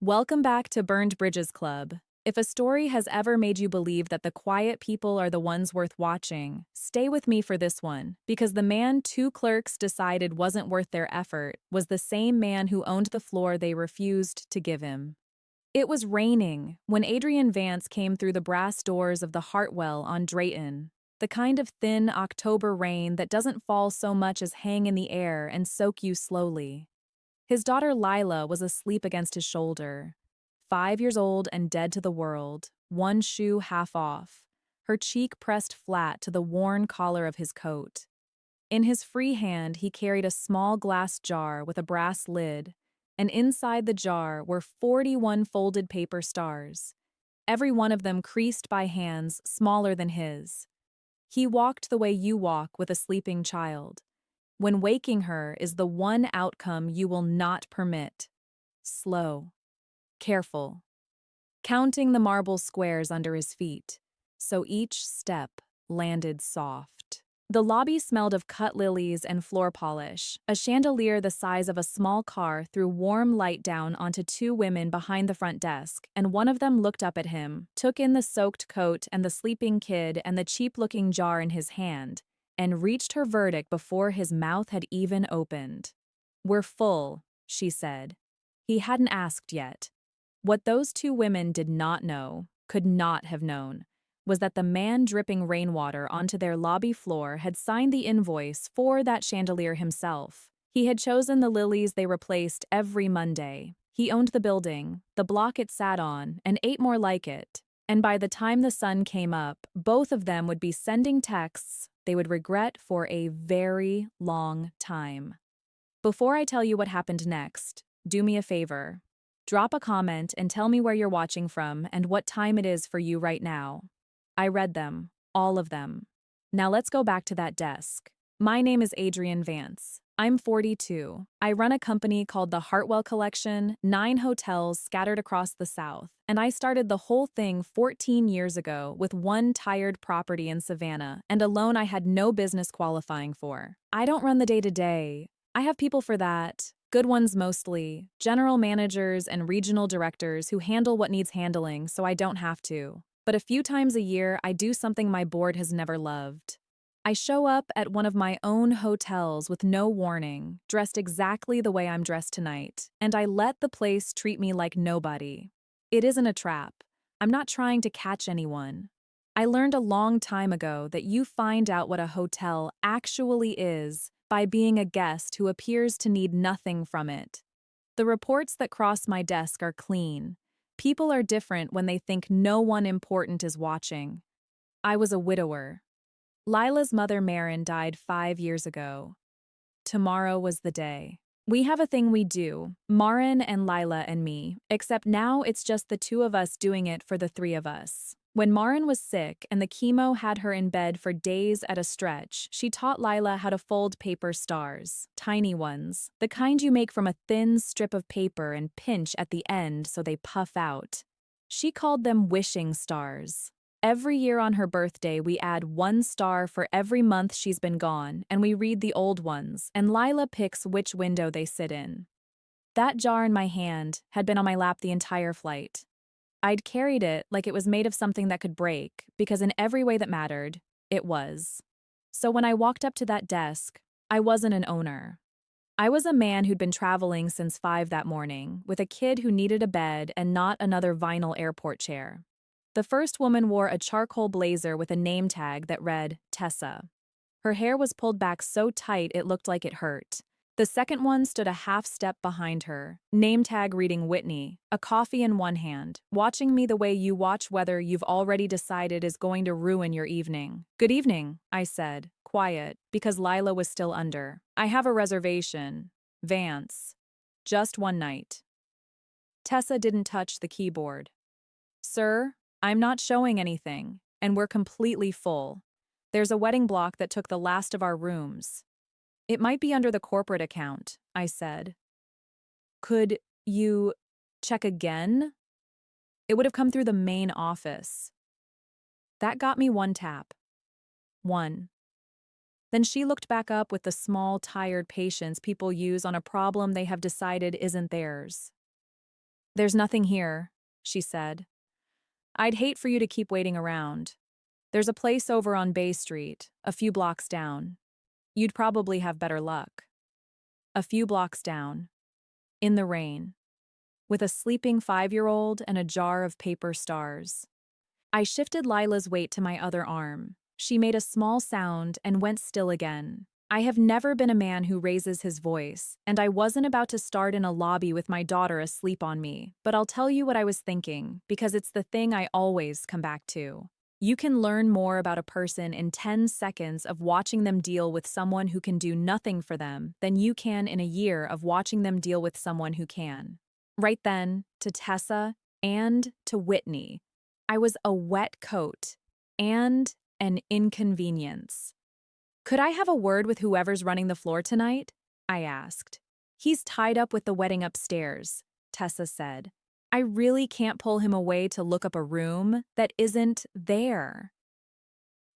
Welcome back to Burned Bridges Club. If a story has ever made you believe that the quiet people are the ones worth watching, stay with me for this one, because the man two clerks decided wasn't worth their effort was the same man who owned the floor they refused to give him. It was raining when Adrian Vance came through the brass doors of the Hartwell on Drayton, the kind of thin October rain that doesn't fall so much as hang in the air and soak you slowly. His daughter Lila was asleep against his shoulder, 5 years old and dead to the world, one shoe half off, her cheek pressed flat to the worn collar of his coat. In his free hand, he carried a small glass jar with a brass lid, and inside the jar were 41 folded paper stars, every one of them creased by hands smaller than his. He walked the way you walk with a sleeping child, when waking her is the one outcome you will not permit. Slow, careful, counting the marble squares under his feet, so each step landed soft. The lobby smelled of cut lilies and floor polish. A chandelier the size of a small car threw warm light down onto two women behind the front desk, and one of them looked up at him, took in the soaked coat and the sleeping kid and the cheap-looking jar in his hand, and reached her verdict before his mouth had even opened. "We're full," she said. He hadn't asked yet. What those two women did not know, could not have known, was that the man dripping rainwater onto their lobby floor had signed the invoice for that chandelier himself. He had chosen the lilies they replaced every Monday. He owned the building, the block it sat on, and 8 more like it. And by the time the sun came up, both of them would be sending texts they would regret for a very long time. Before I tell you what happened next, do me a favor. Drop a comment and tell me where you're watching from and what time it is for you right now. I read them, all of them. Now let's go back to that desk. My name is Adrian Vance. I'm 42. I run a company called the Hartwell Collection, 9 hotels scattered across the South, and I started the whole thing 14 years ago with one tired property in Savannah and a loan I had no business qualifying for. I don't run the day-to-day. I have people for that. Good ones mostly, general managers and regional directors who handle what needs handling so I don't have to. But a few times a year, I do something my board has never loved. I show up at one of my own hotels with no warning, dressed exactly the way I'm dressed tonight, and I let the place treat me like nobody. It isn't a trap. I'm not trying to catch anyone. I learned a long time ago that you find out what a hotel actually is by being a guest who appears to need nothing from it. The reports that cross my desk are clean. People are different when they think no one important is watching. I was a widower. Lila's mother Marin died 5 years ago. Tomorrow was the day. We have a thing we do, Marin and Lila and me, except now it's just the two of us doing it for the three of us. When Marin was sick and the chemo had her in bed for days at a stretch, she taught Lila how to fold paper stars, tiny ones, the kind you make from a thin strip of paper and pinch at the end so they puff out. She called them wishing stars. Every year on her birthday, we add 1 star for every month she's been gone, and we read the old ones, and Lila picks which window they sit in. That jar in my hand had been on my lap the entire flight. I'd carried it like it was made of something that could break, because in every way that mattered, it was. So when I walked up to that desk, I wasn't an owner. I was a man who'd been traveling since 5 that morning, with a kid who needed a bed and not another vinyl airport chair. The first woman wore a charcoal blazer with a name tag that read Tessa. Her hair was pulled back so tight it looked like it hurt. The second one stood a half step behind her, name tag reading Whitney, a coffee in one hand, watching me the way you watch weather you've already decided is going to ruin your evening. "Good evening," I said, quiet, because Lila was still under. "I have a reservation. Vance. Just one night." Tessa didn't touch the keyboard. "Sir, I'm not showing anything, and we're completely full. There's a wedding block that took the last of our rooms." "It might be under the corporate account," I said. "Could you check again?" "It would have come through the main office." That got me one tap. One. Then she looked back up with the small, tired patience people use on a problem they have decided isn't theirs. There's nothing here, she said. I'd hate for you to keep waiting around. There's a place over on Bay Street, a few blocks down. You'd probably have better luck. A few blocks down. In the rain. With a sleeping 5-year-old and a jar of paper stars. I shifted Lila's weight to my other arm. She made a small sound and went still again. I have never been a man who raises his voice, and I wasn't about to start in a lobby with my daughter asleep on me, but I'll tell you what I was thinking, because it's the thing I always come back to. You can learn more about a person in 10 seconds of watching them deal with someone who can do nothing for them than you can in a year of watching them deal with someone who can. Right then, to Tessa and to Whitney, I was a wet coat and an inconvenience. Could I have a word with whoever's running the floor tonight? I asked. He's tied up with the wedding upstairs, Tessa said. I really can't pull him away to look up a room that isn't there.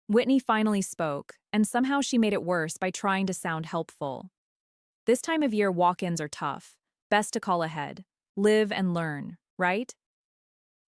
Whitney finally spoke, and somehow she made it worse by trying to sound helpful. This time of year, walk-ins are tough. Best to call ahead. Live and learn, right?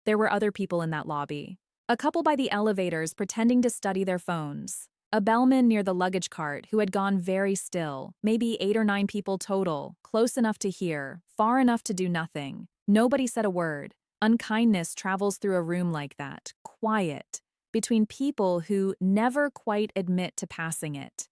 There were other people in that lobby. A couple by the elevators pretending to study their phones. A bellman near the luggage cart who had gone very still, maybe 8 or 9 people total, close enough to hear, far enough to do nothing. Nobody said a word. Unkindness travels through a room like that, quiet, between people who never quite admit to passing it.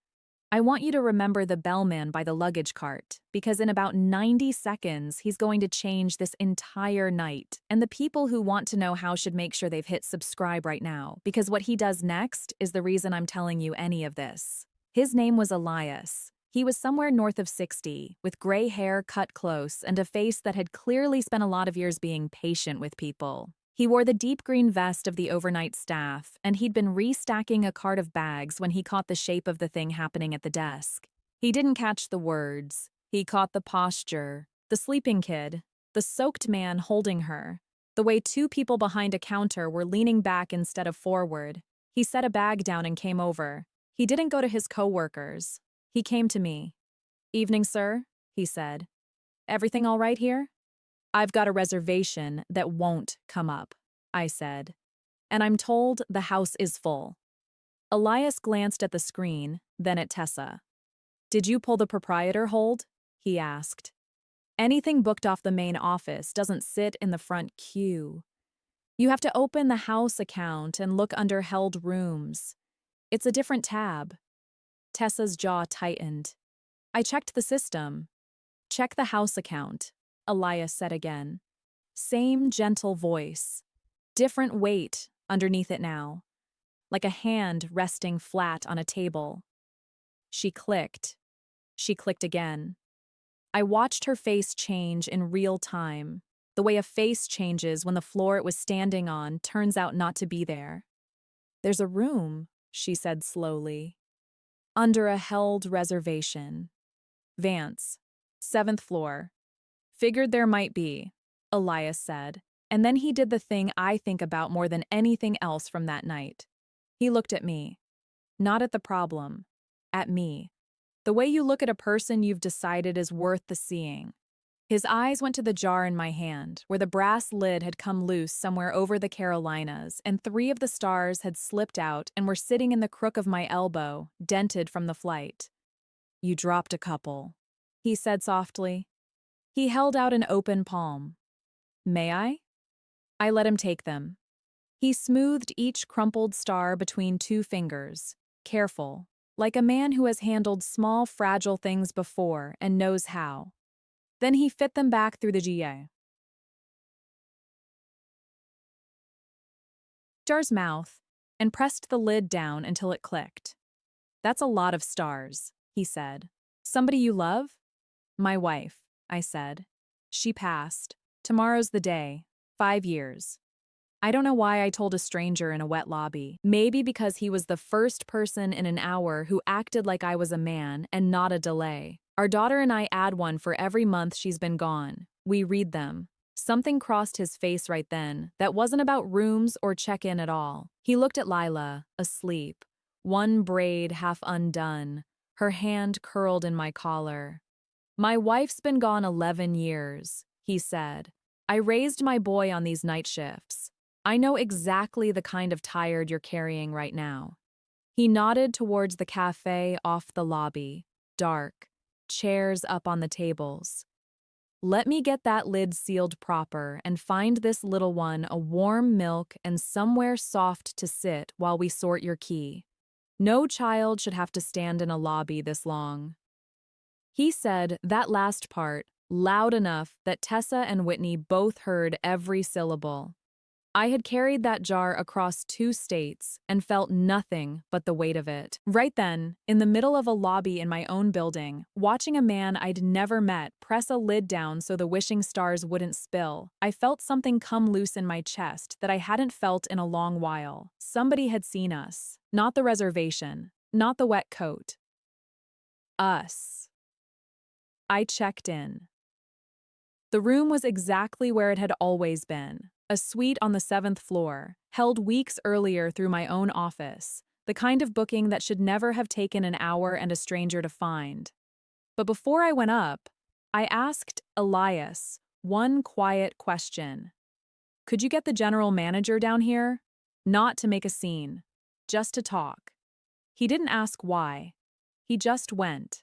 I want you to remember the bellman by the luggage cart, because in about 90 seconds, he's going to change this entire night. And the people who want to know how should make sure they've hit subscribe right now, because what he does next is the reason I'm telling you any of this. His name was Elias. He was somewhere north of 60, with gray hair cut close and a face that had clearly spent a lot of years being patient with people. He wore the deep green vest of the overnight staff, and he'd been restacking a cart of bags when he caught the shape of the thing happening at the desk. He didn't catch the words. He caught the posture, the sleeping kid, the soaked man holding her, the way 2 people behind a counter were leaning back instead of forward. He set a bag down and came over. He didn't go to his co-workers. He came to me. "Evening, sir," he said. "Everything all right here?" "I've got a reservation that won't come up," I said. "And I'm told the house is full." Elias glanced at the screen, then at Tessa. "Did you pull the proprietor hold?" he asked. "Anything booked off the main office doesn't sit in the front queue. You have to open the house account and look under held rooms. It's a different tab." Tessa's jaw tightened. "I checked the system." "Check the house account," Elias said again. Same gentle voice. Different weight underneath it now. Like a hand resting flat on a table. She clicked. She clicked again. I watched her face change in real time, the way a face changes when the floor it was standing on turns out not to be there. "There's a room," she said slowly. "Under a held reservation. Vance, 7th floor. Figured there might be," Elias said, and then he did the thing I think about more than anything else from that night. He looked at me. Not at the problem. At me. The way you look at a person you've decided is worth the seeing. His eyes went to the jar in my hand, where the brass lid had come loose somewhere over the Carolinas, and 3 of the stars had slipped out and were sitting in the crook of my elbow, dented from the flight. "You dropped a couple," he said softly. He held out an open palm. "May I?" I let him take them. He smoothed each crumpled star between 2 fingers, careful, like a man who has handled small, fragile things before and knows how. Then he fit them back through the jar's mouth and pressed the lid down until it clicked. "That's a lot of stars," he said. "Somebody you love?" "My wife," I said. "She passed. Tomorrow's the day. 5 years." I don't know why I told a stranger in a wet lobby. Maybe because he was the first person in an hour who acted like I was a man and not a delay. Our daughter and I add one for every month she's been gone. We read them. Something crossed his face right then that wasn't about rooms or check-in at all. He looked at Lila, asleep, one braid half undone, her hand curled in my collar. "My wife's been gone 11 years, he said. I raised my boy on these night shifts. I know exactly the kind of tired you're carrying right now. He nodded towards the cafe off the lobby, dark, chairs up on the tables. Let me get that lid sealed proper and find this little one a warm milk and somewhere soft to sit while we sort your key. No child should have to stand in a lobby this long. He said that last part loud enough that Tessa and Whitney both heard every syllable. I had carried that jar across 2 states and felt nothing but the weight of it. Right then, in the middle of a lobby in my own building, watching a man I'd never met press a lid down so the wishing stars wouldn't spill, I felt something come loose in my chest that I hadn't felt in a long while. Somebody had seen us. Not the reservation. Not the wet coat. Us. I checked in. The room was exactly where it had always been. A suite on the 7th floor, held weeks earlier through my own office, the kind of booking that should never have taken an hour and a stranger to find. But before I went up, I asked Elias one quiet question. Could you get the general manager down here? Not to make a scene, just to talk. He didn't ask why. He just went.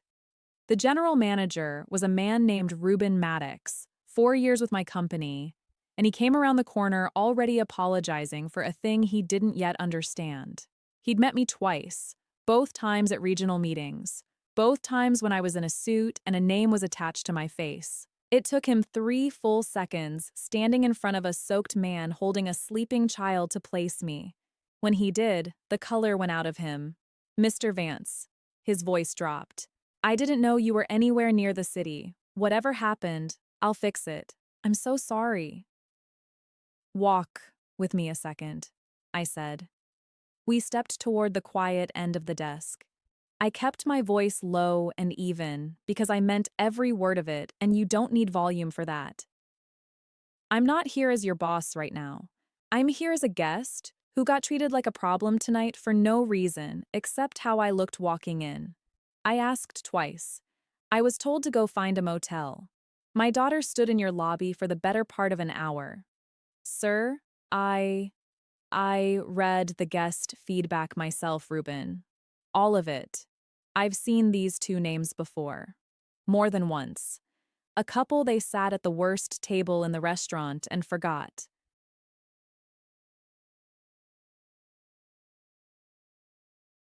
The general manager was a man named Reuben Maddox, 4 years with my company, and he came around the corner already apologizing for a thing he didn't yet understand. He'd met me twice, both times at regional meetings, both times when I was in a suit and a name was attached to my face. It took him 3 full seconds standing in front of a soaked man holding a sleeping child to place me. When he did, the color went out of him. Mr. Vance. His voice dropped. I didn't know you were anywhere near the city. Whatever happened, I'll fix it. I'm so sorry. Walk with me a second, I said. We stepped toward the quiet end of the desk. I kept my voice low and even because I meant every word of it, and you don't need volume for that. I'm not here as your boss right now. I'm here as a guest who got treated like a problem tonight for no reason except how I looked walking in. I asked twice. I was told to go find a motel. My daughter stood in your lobby for the better part of an hour. Sir, I read the guest feedback myself, Reuben. All of it. I've seen these 2 names before. More than once. A couple they sat at the worst table in the restaurant and forgot.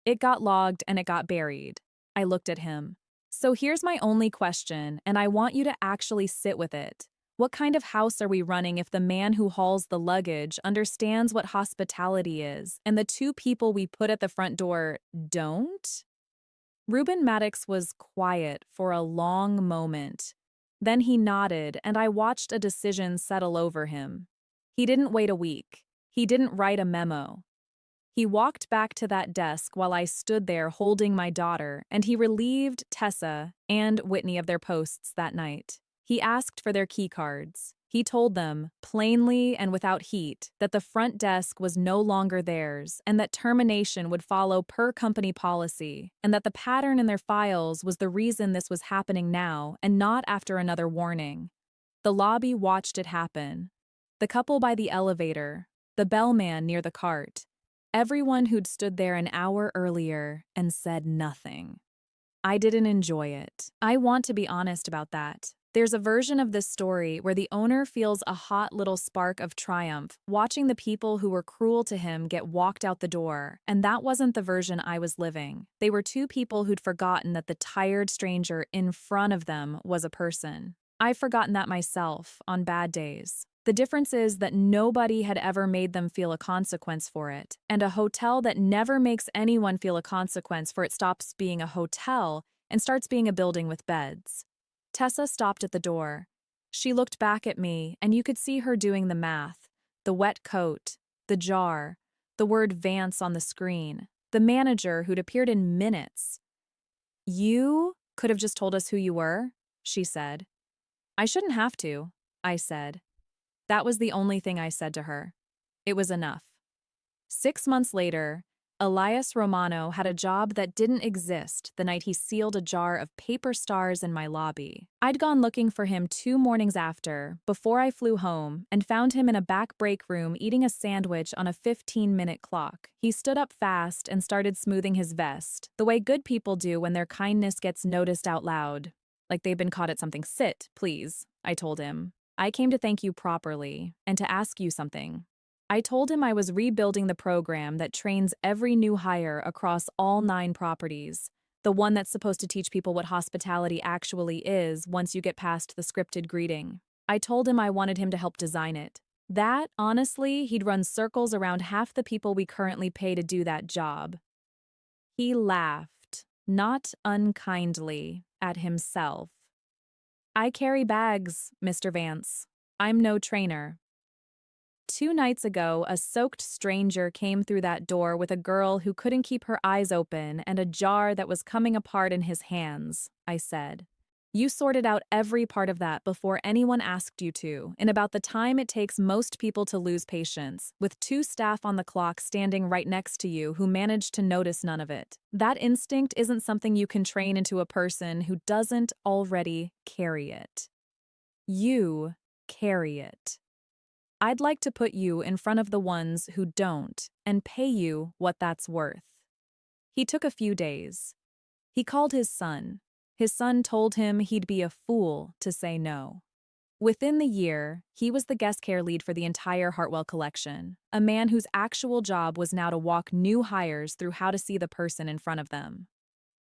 It got logged and it got buried. I looked at him. So here's my only question, and I want you to actually sit with it. What kind of house are we running if the man who hauls the luggage understands what hospitality is, and the 2 people we put at the front door don't? Reuben Maddox was quiet for a long moment. Then he nodded, and I watched a decision settle over him. He didn't wait a week. He didn't write a memo. He walked back to that desk while I stood there holding my daughter, and he relieved Tessa and Whitney of their posts that night. He asked for their key cards. He told them, plainly and without heat, that the front desk was no longer theirs and that termination would follow per company policy, and that the pattern in their files was the reason this was happening now and not after another warning. The lobby watched it happen. The couple by the elevator, the bellman near the cart, everyone who'd stood there an hour earlier and said nothing. I didn't enjoy it. I want to be honest about that. There's a version of this story where the owner feels a hot little spark of triumph watching the people who were cruel to him get walked out the door, and that wasn't the version I was living. They were 2 people who'd forgotten that the tired stranger in front of them was a person. I've forgotten that myself on bad days. The difference is that nobody had ever made them feel a consequence for it, and a hotel that never makes anyone feel a consequence for it stops being a hotel and starts being a building with beds. Tessa stopped at the door. She looked back at me, and you could see her doing the math. The wet coat, the jar, the word Vance on the screen, the manager who'd appeared in minutes. You could have just told us who you were, she said. I shouldn't have to, I said. That was the only thing I said to her. It was enough. 6 months later, Elias Romano had a job that didn't exist the night he sealed a jar of paper stars in my lobby. I'd gone looking for him 2 mornings after, before I flew home, and found him in a back break room eating a sandwich on a 15-minute clock. He stood up fast and started smoothing his vest, the way good people do when their kindness gets noticed out loud. Like they've been caught at something. Sit, please, I told him. I came to thank you properly, and to ask you something. I told him I was rebuilding the program that trains every new hire across all 9 properties, the one that's supposed to teach people what hospitality actually is once you get past the scripted greeting. I told him I wanted him to help design it. That, honestly, he'd run circles around half the people we currently pay to do that job. He laughed, not unkindly, at himself. I carry bags, Mr. Vance. I'm no trainer. 2 nights ago, a soaked stranger came through that door with a girl who couldn't keep her eyes open and a jar that was coming apart in his hands, I said. You sorted out every part of that before anyone asked you to, in about the time it takes most people to lose patience, with 2 staff on the clock standing right next to you who managed to notice none of it. That instinct isn't something you can train into a person who doesn't already carry it. You carry it. I'd like to put you in front of the ones who don't and pay you what that's worth. He took a few days. He called his son. His son told him he'd be a fool to say no. Within the year, he was the guest care lead for the entire Hartwell collection, a man whose actual job was now to walk new hires through how to see the person in front of them.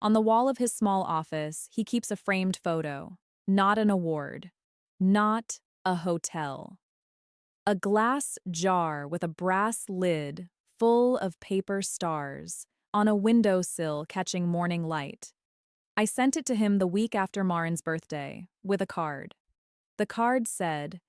On the wall of his small office, he keeps a framed photo, not an award, not a hotel. A glass jar with a brass lid full of paper stars on a windowsill catching morning light. I sent it to him the week after Marin's birthday, with a card. The card said,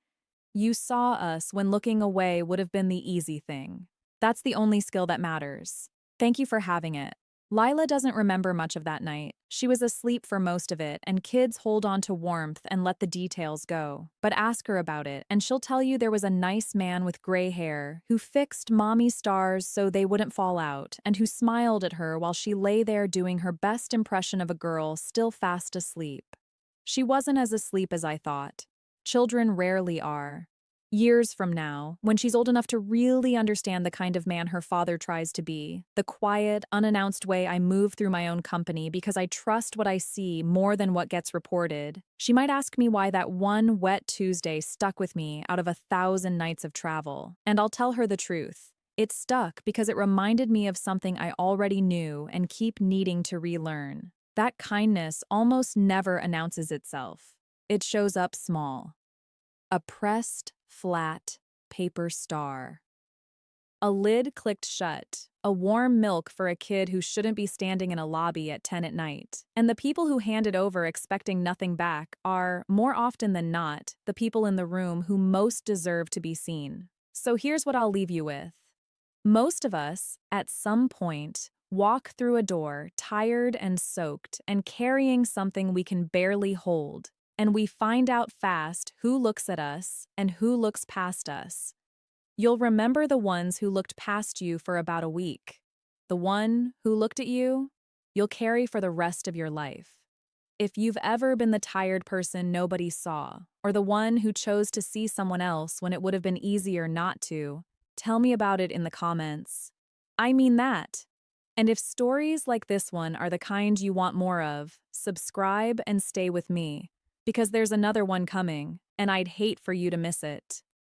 "You saw us when looking away would have been the easy thing. That's the only skill that matters. Thank you for having it." Lila doesn't remember much of that night. She was asleep for most of it, and kids hold on to warmth and let the details go. But ask her about it, and she'll tell you there was a nice man with gray hair who fixed mommy's stars so they wouldn't fall out, and who smiled at her while she lay there doing her best impression of a girl still fast asleep. She wasn't as asleep as I thought. Children rarely are. Years from now, when she's old enough to really understand the kind of man her father tries to be, the quiet, unannounced way I move through my own company because I trust what I see more than what gets reported, she might ask me why that one wet Tuesday stuck with me out of 1,000 nights of travel. And I'll tell her the truth. It stuck because it reminded me of something I already knew and keep needing to relearn. That kindness almost never announces itself. It shows up small. A pressed, flat paper star. A lid clicked shut, a warm milk for a kid who shouldn't be standing in a lobby at 10 at night. And the people who hand it over expecting nothing back are, more often than not, the people in the room who most deserve to be seen. So here's what I'll leave you with. Most of us, at some point, walk through a door tired and soaked and carrying something we can barely hold. And we find out fast who looks at us and who looks past us. You'll remember the ones who looked past you for about a week. The one who looked at you, you'll carry for the rest of your life. If you've ever been the tired person nobody saw, or the one who chose to see someone else when it would have been easier not to, tell me about it in the comments. I mean that. And if stories like this one are the kind you want more of, subscribe and stay with me. Because there's another one coming, and I'd hate for you to miss it.